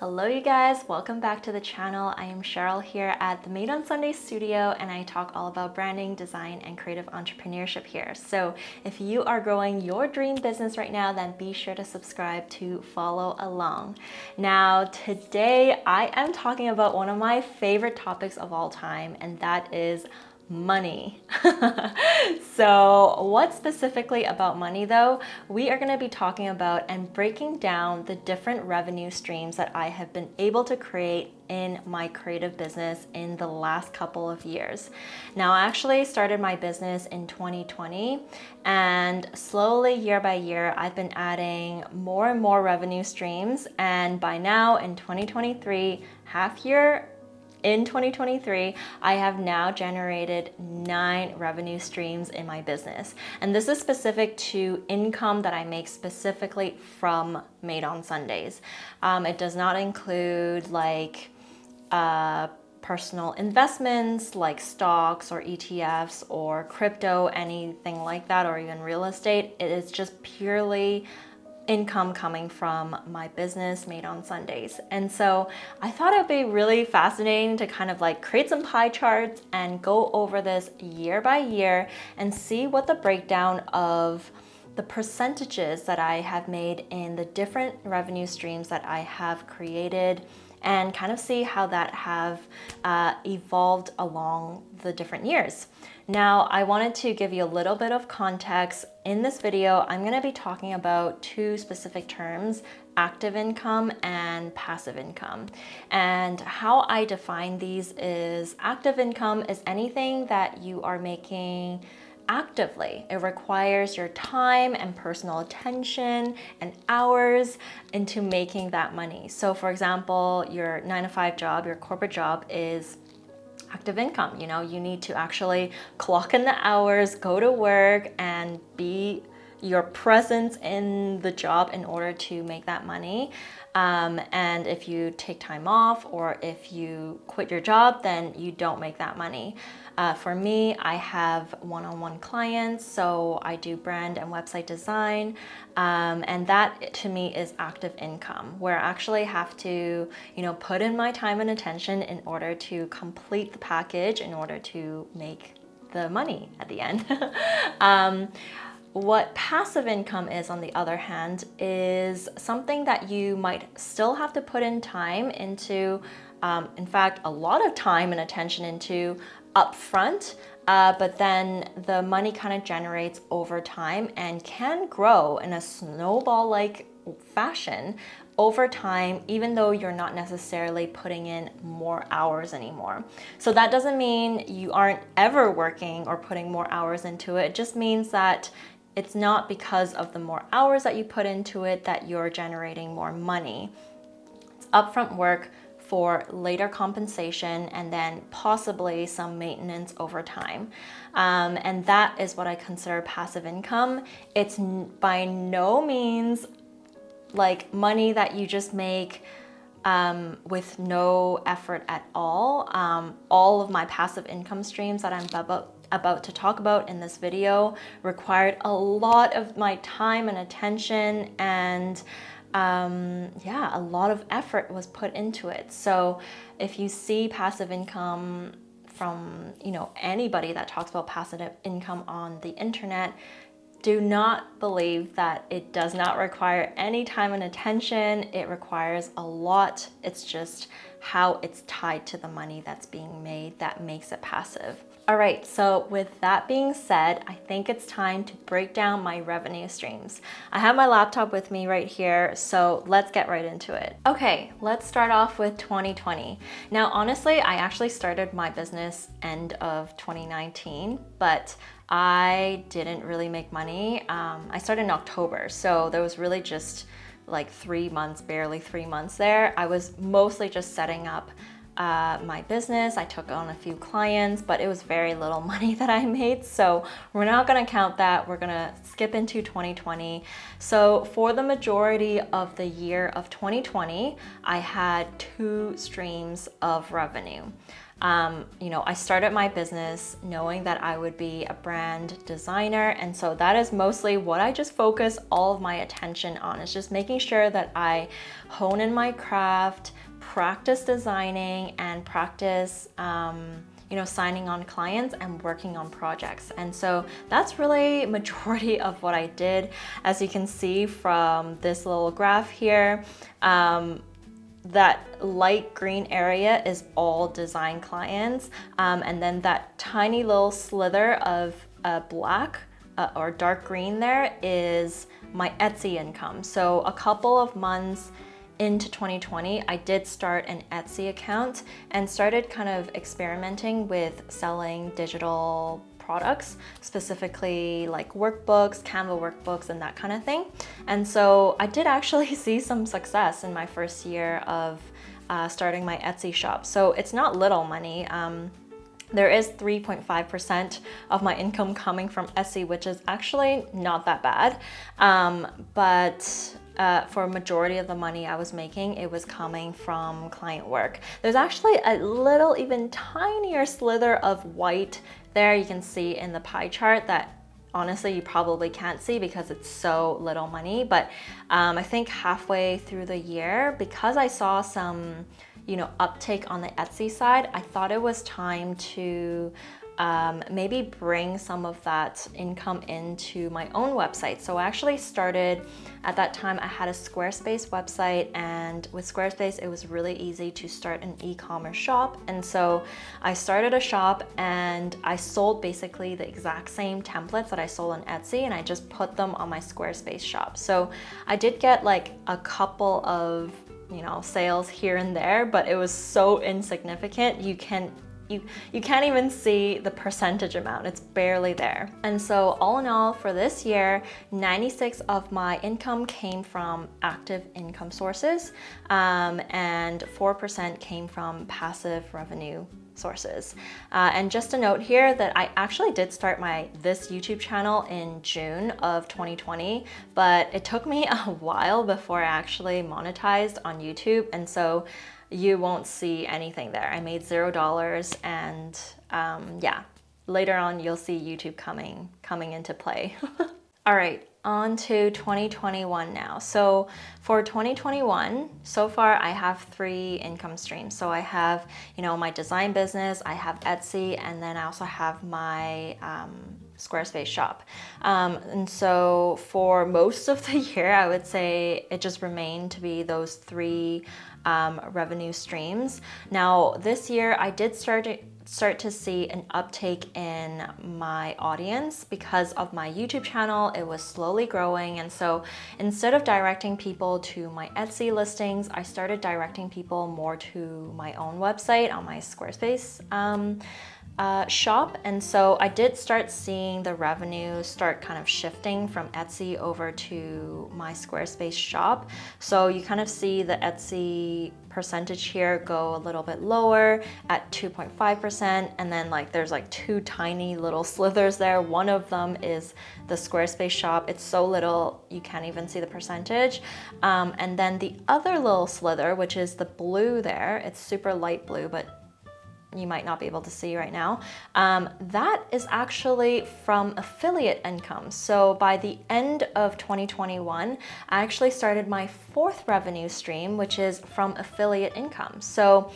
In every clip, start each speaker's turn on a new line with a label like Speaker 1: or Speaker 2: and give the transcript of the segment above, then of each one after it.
Speaker 1: Hello you guys, welcome back to the channel. I am Cheryl here at the Made on Sunday studio and I talk all about branding, design, and creative entrepreneurship here. So if you are growing your dream business right now, then be sure to subscribe to follow along. Now today I am talking about one of my favorite topics of all time, and that is money. So what specifically about money though? We are going to be talking about and breaking down the different revenue streams that I have been able to create in my creative business in the last couple of years. Now, I actually started my business in 2020, and slowly year by year, I've been adding more and more revenue streams. And by now in 2023, in 2023, I have now generated 9 revenue streams in my business. And this is specific to income that I make specifically from Made on Sundays. It does not include personal investments like stocks or ETFs or crypto, anything like that, or even real estate. It is just purely income coming from my business Made on Sundays. And so I thought it'd be really fascinating to kind of create some pie charts and go over this year by year and see what the breakdown of the percentages that I have made in the different revenue streams that I have created, and kind of see how that have evolved along the different years. Now, I wanted to give you a little bit of context. In this video, I'm going to be talking about 2 specific terms: active income and passive income. And how I define these is active income is anything that you are making actively. It requires your time and personal attention and hours into making that money. So for example, your 9-to-5 job, your corporate job is active income. You need to actually clock in the hours, go to work, and be your presence in the job in order to make that money. And if you take time off or if you quit your job, then you don't make that money. For me, I have one-on-one clients, so I do brand and website design, and that to me is active income, where I actually have to, put in my time and attention in order to complete the package, in order to make the money at the end. What passive income is, on the other hand, is something that you might still have to put in time into, in fact, a lot of time and attention into upfront, but then the money kind of generates over time and can grow in a snowball-like fashion over time, even though you're not necessarily putting in more hours anymore. So that doesn't mean you aren't ever working or putting more hours into it. It just means that it's not because of the more hours that you put into it that you're generating more money. It's upfront work for later compensation and then possibly some maintenance over time. And that is what I consider passive income. It's by no means like money that you just make with no effort at all. All of my passive income streams that I'm about to talk about in this video required a lot of my time and attention, and a lot of effort was put into it. So if you see passive income from anybody that talks about passive income on the internet, do not believe that it does not require any time and attention. It requires a lot. It's just how it's tied to the money that's being made that makes it passive. All right, so with that being said, I think it's time to break down my revenue streams. I have my laptop with me right here, so let's get right into it. Okay, let's start off with 2020. Now, honestly, I actually started my business end of 2019, but I didn't really make money. I started in October, so there was really just like 3 months, barely 3 months there. I was mostly just setting up my business. I took on a few clients, but it was very little money that I made. So we're not gonna count that. We're gonna skip into 2020. So for the majority of the year of 2020, I had 2 streams of revenue. I started my business knowing that I would be a brand designer. And so that is mostly what I just focus all of my attention on, is just making sure that I hone in my craft, practice designing, and practice signing on clients and working on projects. And so that's really majority of what I did. As you can see from this little graph here, that light green area is all design clients, and then that tiny little slither of black or dark green there is my Etsy income. So a couple of months into 2020, I did start an Etsy account and started kind of experimenting with selling digital products, specifically like workbooks, Canva workbooks, and that kind of thing. And so I did actually see some success in my first year of starting my Etsy shop. So it's not little money. There is 3.5% of my income coming from Etsy, which is actually not that bad. But for a majority of the money I was making, it was coming from client work. There's actually a little, even tinier slither of white there you can see in the pie chart that honestly you probably can't see because it's so little money. But I think halfway through the year, because I saw some uptake on the Etsy side, I thought it was time to maybe bring some of that income into my own website. So I actually started, at that time I had a Squarespace website, and with Squarespace it was really easy to start an e-commerce shop. And so I started a shop and I sold basically the exact same templates that I sold on Etsy, and I just put them on my Squarespace shop. So I did get like a couple of sales here and there, but it was so insignificant. You can't even see the percentage amount. It's barely there. And so all in all, for this year, 96 of my income came from active income sources, and 4% came from passive revenue sources. And just a note here that I actually did start this YouTube channel in June of 2020, but it took me a while before I actually monetized on YouTube. And so you won't see anything there. I made $0, and yeah, later on you'll see YouTube coming into play. All right, on to 2021 now. So for 2021, so far I have 3 income streams. So I have, my design business, I have Etsy, and then I also have my Squarespace shop. And so for most of the year, I would say it just remained to be those 3 revenue streams. Now this year I did start to see an uptake in my audience because of my YouTube channel. It was slowly growing, and so instead of directing people to my Etsy listings, I started directing people more to my own website on my Squarespace shop. And so I did start seeing the revenue start kind of shifting from Etsy over to my Squarespace shop. So you kind of see the Etsy percentage here go a little bit lower at 2.5%, and then there's 2 tiny little slithers there. One of them is the Squarespace shop. It's so little you can't even see the percentage. And then the other little slither, which is the blue there, it's super light blue, but you might not be able to see right now. That is actually from affiliate income. So by the end of 2021, I actually started my 4th revenue stream, which is from affiliate income. So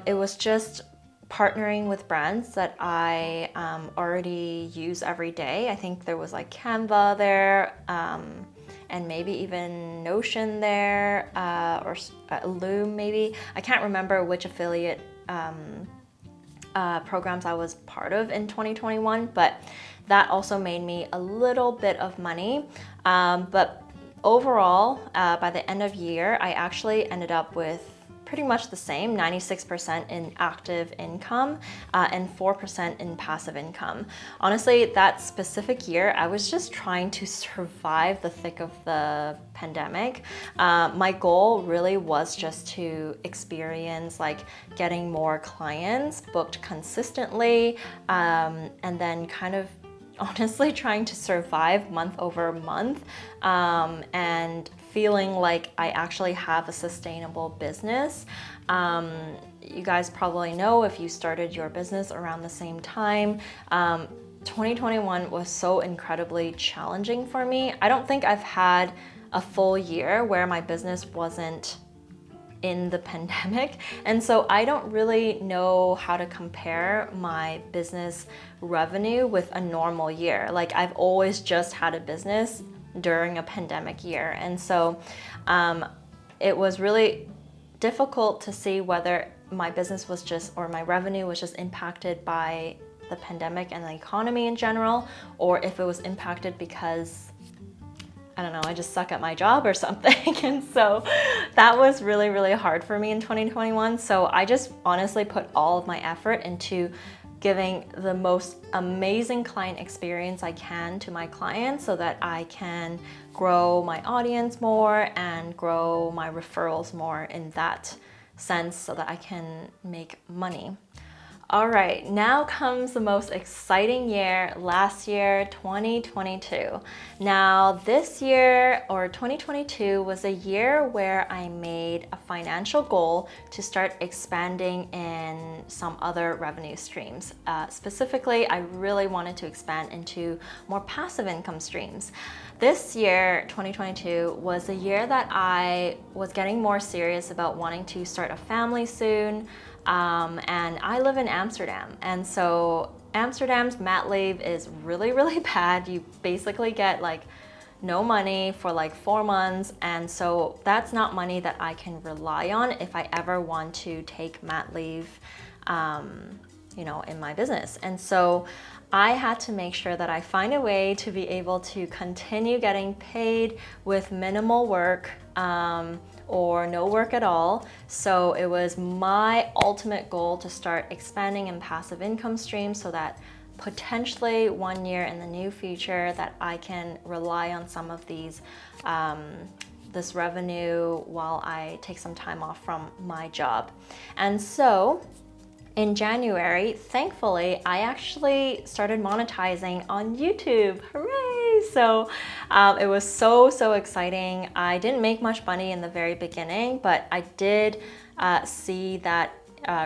Speaker 1: it was just partnering with brands that I already use every day. I think there was Canva there, and maybe even Notion there, or Loom maybe. I can't remember which affiliate programs I was part of in 2021, but that also made me a little bit of money. But overall, by the end of year, I actually ended up with pretty much the same, 96% in active income and 4% in passive income. Honestly, that specific year, I was just trying to survive the thick of the pandemic. My goal really was just to experience like getting more clients booked consistently, and then kind of honestly trying to survive month over month, and feeling like I actually have a sustainable business. You guys probably know if you started your business around the same time. 2021 was so incredibly challenging for me. I don't think I've had a full year where my business wasn't in the pandemic. And so I don't really know how to compare my business revenue with a normal year. Like I've always just had a business during a pandemic year. And so it was really difficult to see whether my business was just, or my revenue was just impacted by the pandemic and the economy in general, or if it was impacted because I don't know, I just suck at my job or something. And so that was really, really hard for me in 2021. So I just honestly put all of my effort into giving the most amazing client experience I can to my clients so that I can grow my audience more and grow my referrals more in that sense so that I can make money. All right, now comes the most exciting year, last year, 2022. Now this year, or 2022, was a year where I made a financial goal to start expanding in some other revenue streams. Specifically, I really wanted to expand into more passive income streams. This year, 2022, was a year that I was getting more serious about wanting to start a family soon. And I live in Amsterdam, and so Amsterdam's mat leave is really, really bad. You basically get like no money for like 4 months, and so that's not money that I can rely on if I ever want to take mat leave, in my business. And so I had to make sure that I find a way to be able to continue getting paid with minimal work, or no work at all. So it was my ultimate goal to start expanding in passive income streams so that potentially 1 year in the near future that I can rely on some of these this revenue while I take some time off from my job. And so in January, thankfully, I actually started monetizing on YouTube. Hooray! So it was so exciting. I didn't make much money in the very beginning, but I did see that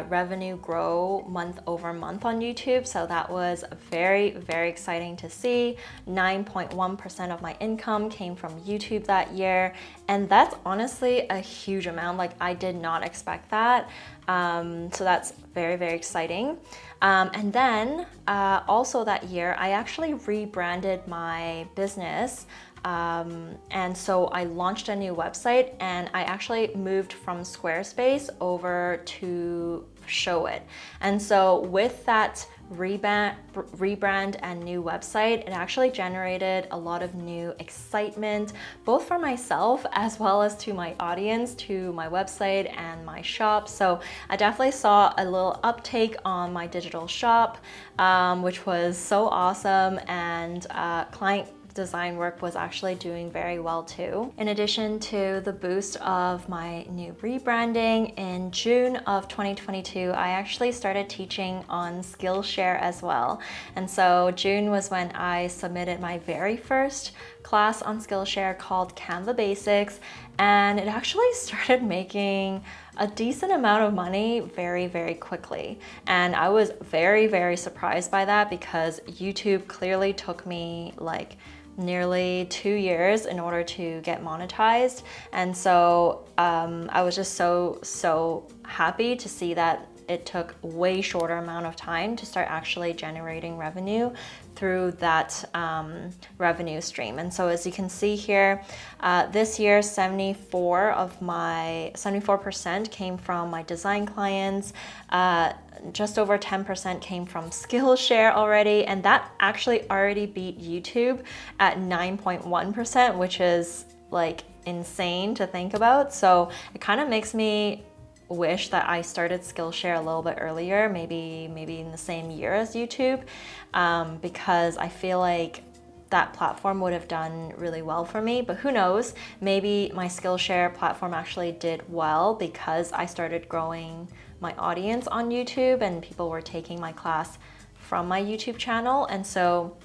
Speaker 1: revenue grow month over month on YouTube. So that was very, very exciting to see. 9.1% of my income came from YouTube that year. And that's honestly a huge amount. Like I did not expect that. So that's very, very exciting. And then also that year, I actually rebranded my business. And so I launched a new website and I actually moved from Squarespace over to Showit. And so with that rebrand and new website, it actually generated a lot of new excitement, both for myself as well as to my audience, to my website and my shop. So I definitely saw a little uptake on my digital shop, which was so awesome, and client design work was actually doing very well too. In addition to the boost of my new rebranding, in June of 2022, I actually started teaching on Skillshare as well. And so June was when I submitted my very first class on Skillshare called Canva Basics, and it actually started making a decent amount of money very, very quickly. And I was very, very surprised by that because YouTube clearly took me like nearly 2 years in order to get monetized. And so I was just so happy to see that it took way shorter amount of time to start actually generating revenue through that revenue stream. And so as you can see here, this year 74% came from my design clients, just over 10% came from Skillshare already, and that actually already beat YouTube at 9.1%, which is like insane to think about. So it kind of makes me wish that I started Skillshare a little bit earlier, maybe in the same year as YouTube, because I feel like that platform would have done really well for me. But who knows, maybe my Skillshare platform actually did well because I started growing my audience on YouTube and people were taking my class from my YouTube channel. And so,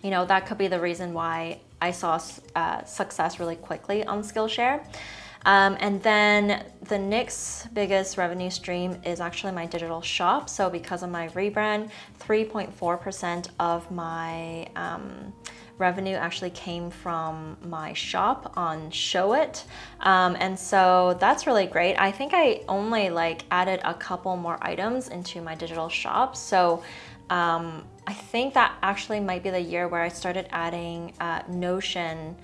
Speaker 1: you know, that could be the reason why I saw success really quickly on Skillshare. And then the next biggest revenue stream is actually my digital shop. So because of my rebrand, 3.4% of my revenue actually came from my shop on Show It. And so that's really great. I think I only added a couple more items into my digital shop. So I think that actually might be the year where I started adding Notion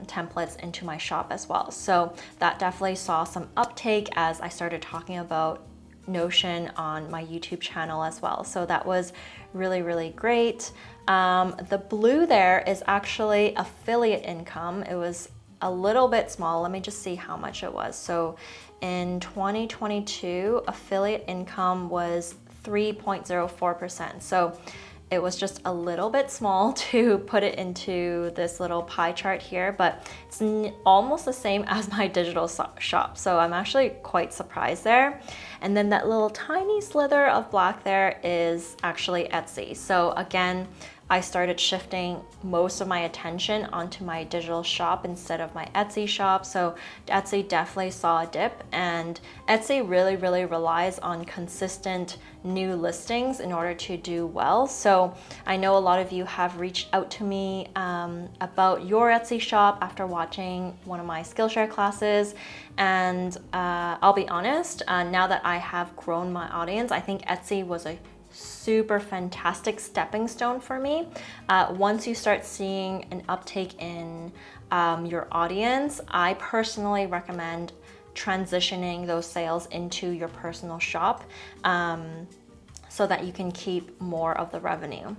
Speaker 1: templates into my shop as well. So that definitely saw some uptake as I started talking about Notion on my YouTube channel as well. So that was really, really great. The blue there is actually affiliate income. It was a little bit small. Let me just see how much it was. So in 2022, affiliate income was 3.04%. So it was just a little bit small to put it into this little pie chart here, but it's almost the same as my digital shop. So I'm actually quite surprised there. And then that little tiny slither of black there is actually Etsy. So again, I started shifting most of my attention onto my digital shop instead of my Etsy shop. So Etsy definitely saw a dip, and Etsy really, really relies on consistent new listings in order to do well. So I know a lot of you have reached out to me about your Etsy shop after watching one of my Skillshare classes. And I'll be honest, now that I have grown my audience, I think Etsy was a super fantastic stepping stone for me. Once you start seeing an uptake in your audience, I personally recommend transitioning those sales into your personal shop so that you can keep more of the revenue.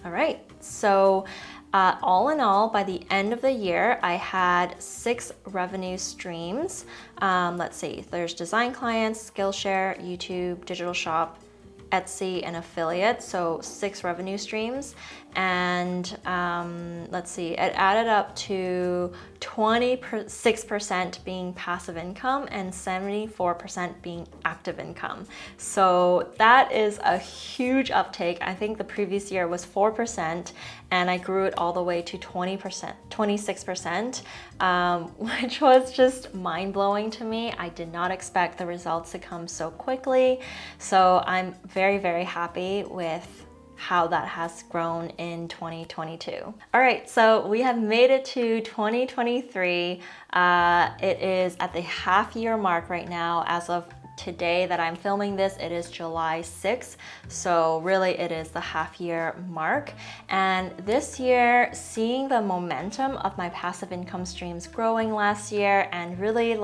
Speaker 1: All right, so all in all, by the end of the year, I had 6 revenue streams. Let's see, there's design clients, Skillshare, YouTube, digital shop, Etsy, and affiliate, so 6 revenue streams. And let's see, it added up to 26% being passive income and 74% being active income. So that is a huge uptake. I think the previous year was 4%, and I grew it all the way to 26%, which was just mind-blowing to me. I did not expect the results to come so quickly. So I'm very, very happy with how that has grown in 2022. All right, so we have made it to 2023. It is at the half-year mark right now. As of today that I'm filming this, it is July 6th. So really it is the half-year mark. And this year, seeing the momentum of my passive income streams growing last year, and really it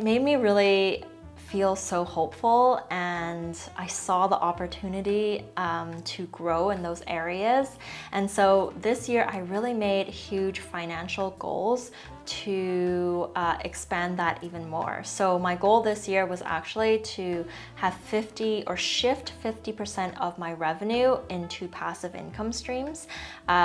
Speaker 1: made me really feel so hopeful, and I saw the opportunity to grow in those areas. And so this year I really made huge financial goals to expand that even more. So my goal this year was actually to have shift 50% of my revenue into passive income streams,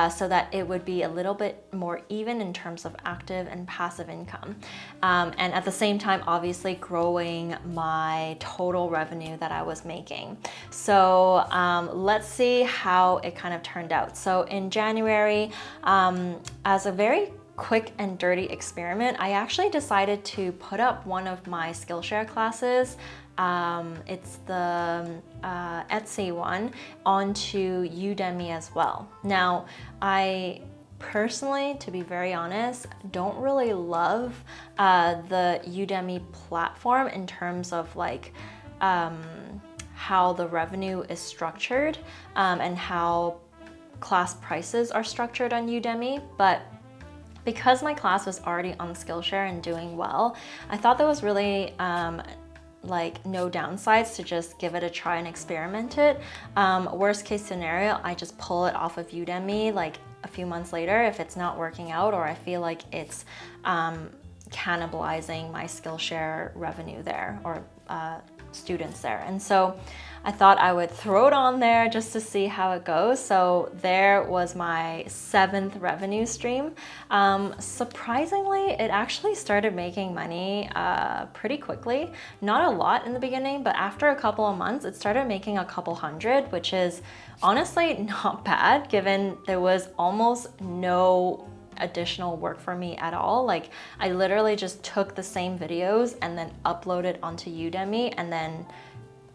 Speaker 1: so that it would be a little bit more even in terms of active and passive income. And at the same time, obviously growing my total revenue that I was making. So let's see how it kind of turned out. So in January, as a very quick and dirty experiment, I actually decided to put up one of my Skillshare classes. It's the Etsy one onto Udemy as well. Now, I personally, to be very honest, don't really love the Udemy platform in terms of how the revenue is structured and how class prices are structured on Udemy. But because my class was already on Skillshare and doing well, I thought there was really no downsides to just give it a try and experiment it. Worst case scenario, I just pull it off of Udemy a few months later if it's not working out, or I feel like it's cannibalizing my Skillshare revenue there, or students there. And so I thought I would throw it on there just to see how it goes. So there was my 7th revenue stream. Surprisingly, it actually started making money pretty quickly. Not a lot in the beginning, but after a couple of months, it started making a couple hundred, which is honestly not bad given there was almost no additional work for me at all. Like, I literally just took the same videos and then uploaded onto Udemy, and then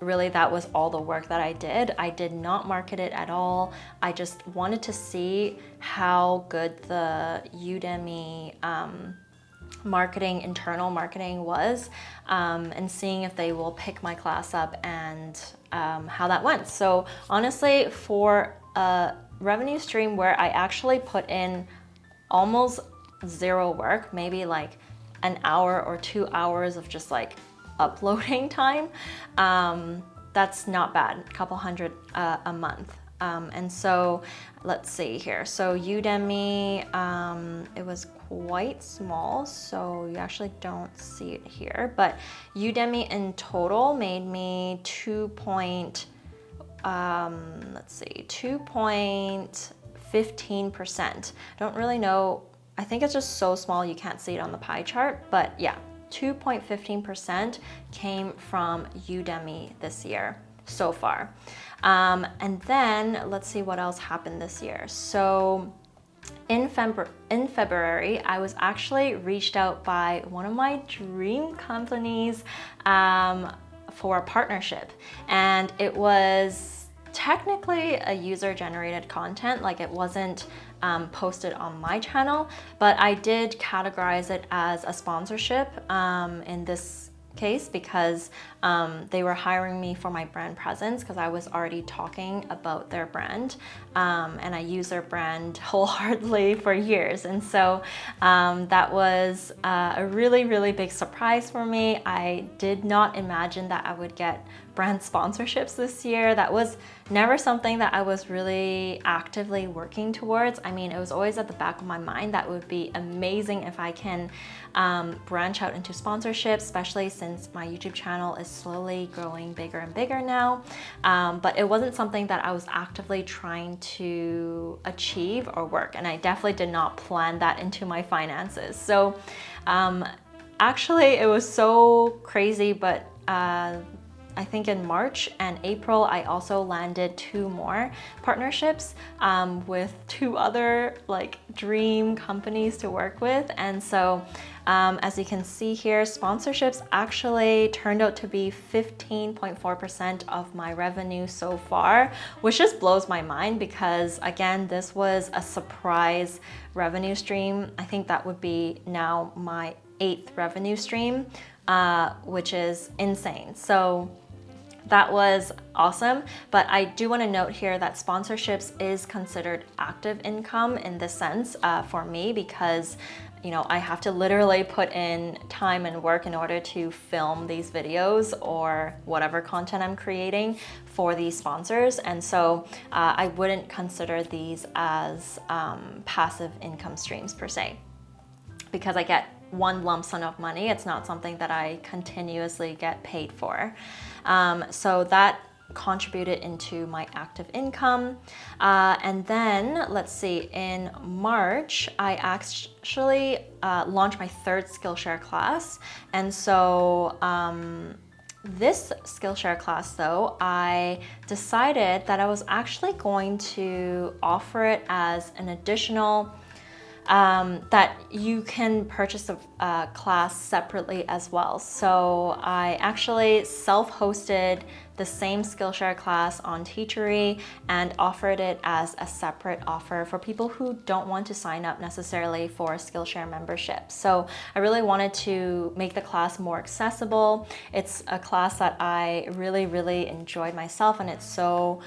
Speaker 1: really that was all the work that I did. I did not market it at all. I just wanted to see how good the Udemy internal marketing was, and seeing if they will pick my class up and how that went. So honestly, for a revenue stream where I actually put in almost zero work, maybe like an hour or 2 hours of just like uploading time, that's not bad, a couple hundred a month. And so let's see here. So Udemy, it was quite small, so you actually don't see it here, but Udemy in total made me 2.15%. I don't really know. I think it's just so small you can't see it on the pie chart, but yeah, 2.15% came from Udemy this year so far. And then let's see what else happened this year. So in February, I was actually reached out by one of my dream companies for a partnership, and it was technically a user-generated content, like it wasn't posted on my channel, but I did categorize it as a sponsorship in this case because they were hiring me for my brand presence because I was already talking about their brand, and I use their brand wholeheartedly for years. And so that was a really, really big surprise for me. I did not imagine that I would get brand sponsorships this year. That was never something that I was really actively working towards. I mean, it was always at the back of my mind that would be amazing if I can branch out into sponsorships, especially since my YouTube channel is slowly growing bigger and bigger now. But it wasn't something that I was actively trying to achieve or work, and I definitely did not plan that into my finances. So actually it was so crazy, but I think in March and April, I also landed 2 more partnerships with 2 other like dream companies to work with. And so as you can see here, sponsorships actually turned out to be 15.4% of my revenue so far, which just blows my mind because again, this was a surprise revenue stream. I think that would be now my 8th revenue stream, which is insane. So that was awesome, but I do want to note here that sponsorships is considered active income in this sense for me because, you know, I have to literally put in time and work in order to film these videos or whatever content I'm creating for these sponsors. And so I wouldn't consider these as passive income streams per se, because I get one lump sum of money. It's not something that I continuously get paid for. So that contributed into my active income. And then let's see, in March, I actually launched my 3rd Skillshare class. And so this Skillshare class though, I decided that I was actually going to offer it as an additional that you can purchase a class separately as well. So I actually self-hosted the same Skillshare class on Teachery and offered it as a separate offer for people who don't want to sign up necessarily for a Skillshare membership. So I really wanted to make the class more accessible. It's a class that I really, really enjoyed myself, and it's so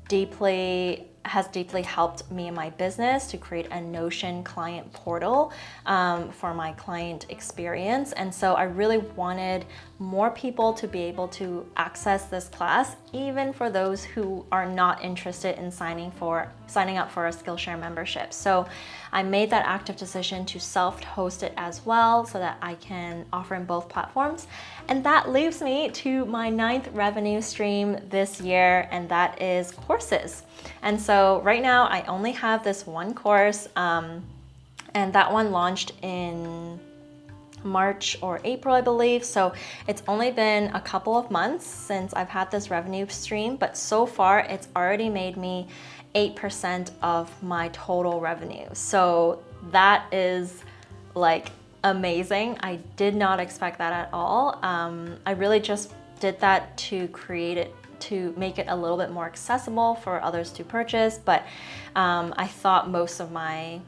Speaker 1: deeply has deeply helped me in my business to create a Notion client portal for my client experience. And so I really wanted more people to be able to access this class, even for those who are not interested in signing up for a Skillshare membership. So I made that active decision to self-host it as well so that I can offer in both platforms. And that leaves me to my 9th revenue stream this year, and that is courses. And so right now I only have this one course, and that one launched in March or April, I believe. So it's only been a couple of months since I've had this revenue stream, but so far it's already made me 8% of my total revenue. So that is like amazing. I did not expect that at all. I really just did that to create it, to make it a little bit more accessible for others to purchase. But I thought most of my,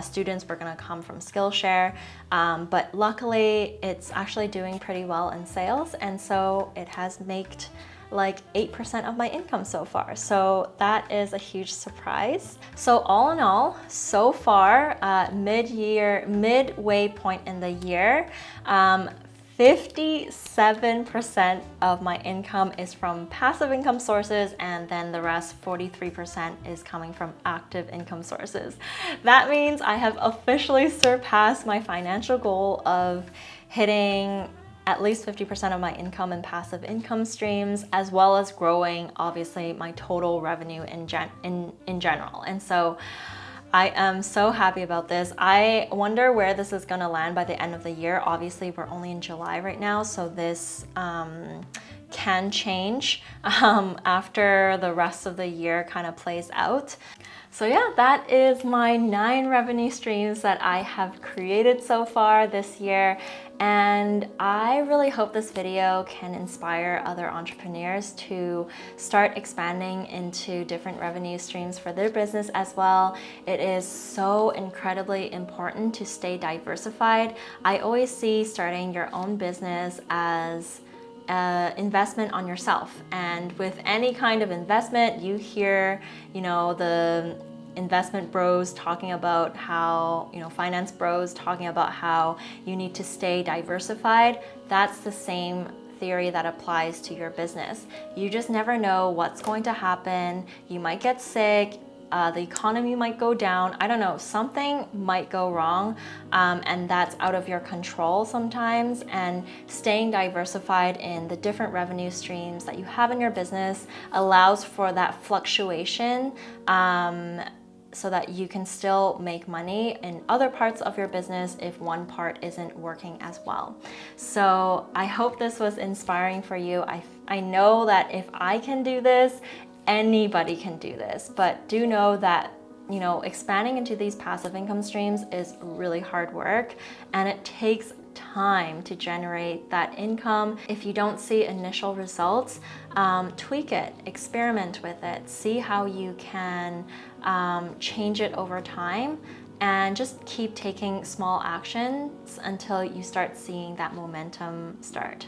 Speaker 1: students were gonna come from Skillshare, but luckily it's actually doing pretty well in sales, and so it has made like 8% of my income so far. So that is a huge surprise. So all in all, so far, midway point in the year, 57% of my income is from passive income sources, and then the rest, 43%, is coming from active income sources. That means I have officially surpassed my financial goal of hitting at least 50% of my income in passive income streams, as well as growing, obviously, my total revenue in general. And so I am so happy about this. I wonder where this is gonna land by the end of the year. Obviously, we're only in July right now, so this can change after the rest of the year kind of plays out. So yeah, that is my 9 revenue streams that I have created so far this year. And I really hope this video can inspire other entrepreneurs to start expanding into different revenue streams for their business as well. It is so incredibly important to stay diversified. I always see starting your own business as investment on yourself, and with any kind of investment, you hear, the investment bros talking about how, finance bros talking about how you need to stay diversified. That's the same theory that applies to your business. You just never know what's going to happen. You might get sick. The economy might go down. I don't know, something might go wrong, and that's out of your control sometimes. And staying diversified in the different revenue streams that you have in your business allows for that fluctuation, so that you can still make money in other parts of your business if one part isn't working as well. So I hope this was inspiring for you. I know that if I can do this, anybody can do this, but do know that expanding into these passive income streams is really hard work, and it takes time to generate that income. If you don't see initial results, tweak it, experiment with it, see how you can change it over time, and just keep taking small actions until you start seeing that momentum start.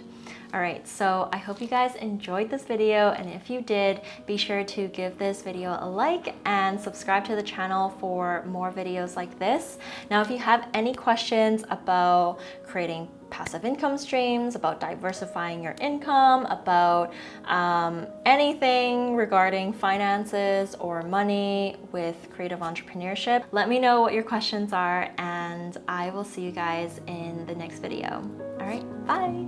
Speaker 1: All right, so I hope you guys enjoyed this video, and if you did, be sure to give this video a like and subscribe to the channel for more videos like this. Now, if you have any questions about creating passive income streams, about diversifying your income, about anything regarding finances or money with creative entrepreneurship, let me know what your questions are, and I will see you guys in the next video. All right, bye.